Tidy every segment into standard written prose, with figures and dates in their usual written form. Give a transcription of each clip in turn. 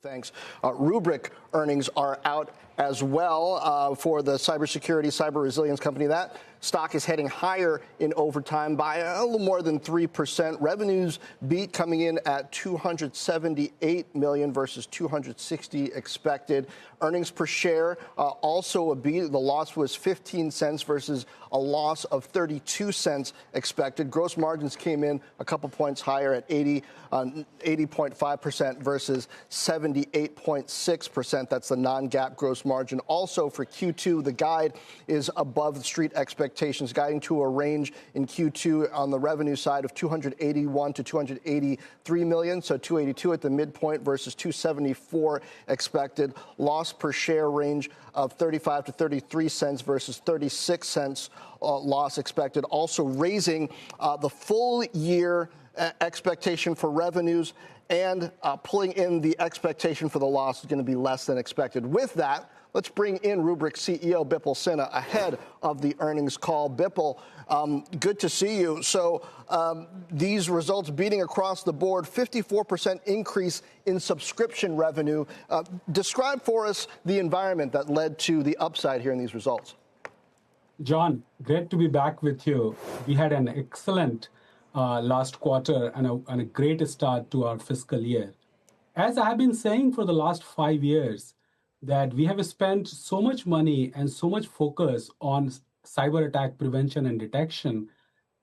Thanks. Rubrik earnings are out as well for the cybersecurity, cyber resilience company. That stock is heading higher in overtime by a little more than 3%. Revenues beat coming in at $278 million versus $260 expected. Earnings per share also a beat. The loss was 15 cents versus a loss of 32 cents expected. Gross margins came in a couple points higher at 80.5% versus 78.6%. That's the non-GAAP gross margin. Also for Q2, the guide is above the street expectations, guiding to a range in Q2 on the revenue side of 281 to 283 million. So 282 at the midpoint versus 274 expected. Loss per share range of 35 to 33 cents versus 36 cents loss expected. Also raising the full year expectation for revenues and pulling in the expectation for the loss is going to be less than expected. With that, let's bring in Rubrik CEO Bipul Sinha ahead of the earnings call. Bipul, good to see you. So these results beating across the board, 54% increase in subscription revenue. Describe for us the environment that led to the upside here in these results. John, great to be back with you. We had an excellent last quarter and a great start to our fiscal year. As I have been saying for the last 5 years, that we have spent so much money and so much focus on cyber attack prevention and detection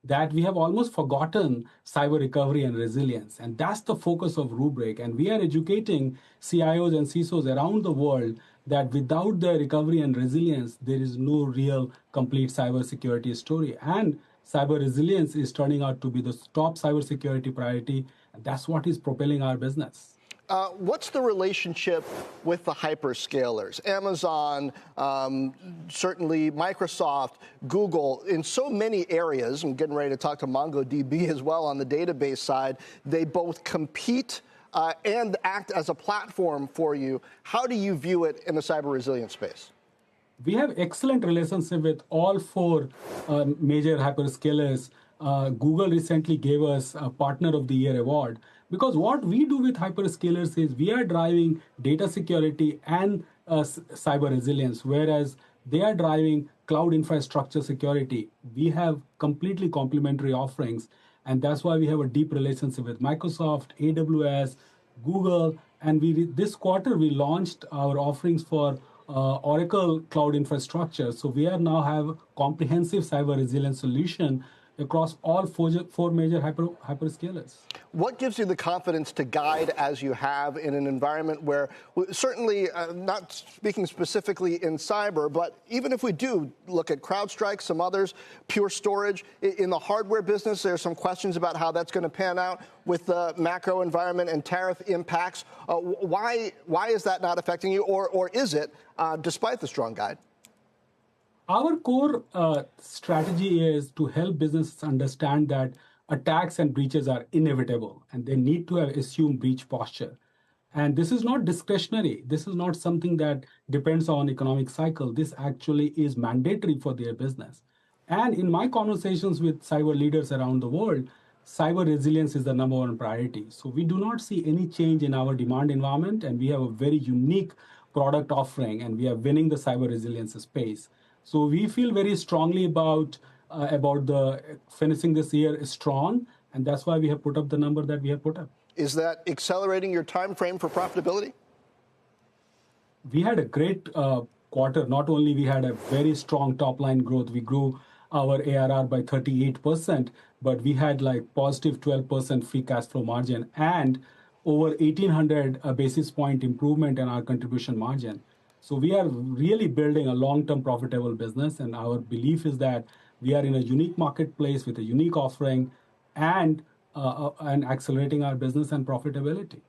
that we have almost forgotten cyber recovery and resilience. And that's the focus of Rubrik. And we are educating CIOs and CISOs around the world that without the recovery and resilience, there is no real complete cybersecurity story. And cyber resilience is turning out to be the top cybersecurity priority. And that's what is propelling our business. What's the relationship with the hyperscalers? Amazon, certainly Microsoft, Google, in so many areas. I'm getting ready to talk to MongoDB as well on the database side. They both compete and act as a platform for you. How do you view it in the cyber resilience space? We have excellent relationship with all 4 major hyperscalers. Google recently gave us a Partner of the Year award because what we do with hyperscalers is we are driving data security and cyber resilience, whereas they are driving cloud infrastructure security. We have completely complementary offerings, and that's why we have a deep relationship with Microsoft, AWS, Google, and this quarter we launched our offerings for Oracle Cloud Infrastructure. So we now have comprehensive cyber resilience solution across all 4 major hyperscalers. What gives you the confidence to guide as you have in an environment where, certainly not speaking specifically in cyber, but even if we do look at CrowdStrike, some others, Pure Storage, in the hardware business, there's some questions about how that's going to pan out with the macro environment and tariff impacts. Why is that not affecting you, or is it, despite the strong guide? Our core strategy is to help businesses understand that attacks and breaches are inevitable, and they need to have assumed breach posture. And this is not discretionary. This is not something that depends on economic cycle. This actually is mandatory for their business. And in my conversations with cyber leaders around the world, cyber resilience is the #1 priority. So we do not see any change in our demand environment, and we have a very unique product offering, and we are winning the cyber resilience space. So we feel very strongly about the finishing this year strong, and that's why we have put up the number that we have put up. Is that accelerating your time frame for profitability? We had a great quarter. Not only we had a very strong top line growth, we grew our ARR by 38%, but we had like positive 12% free cash flow margin and over 1,800 basis point improvement in our contribution margin. So we are really building a long-term profitable business, and our belief is that we are in a unique marketplace with a unique offering and accelerating our business and profitability.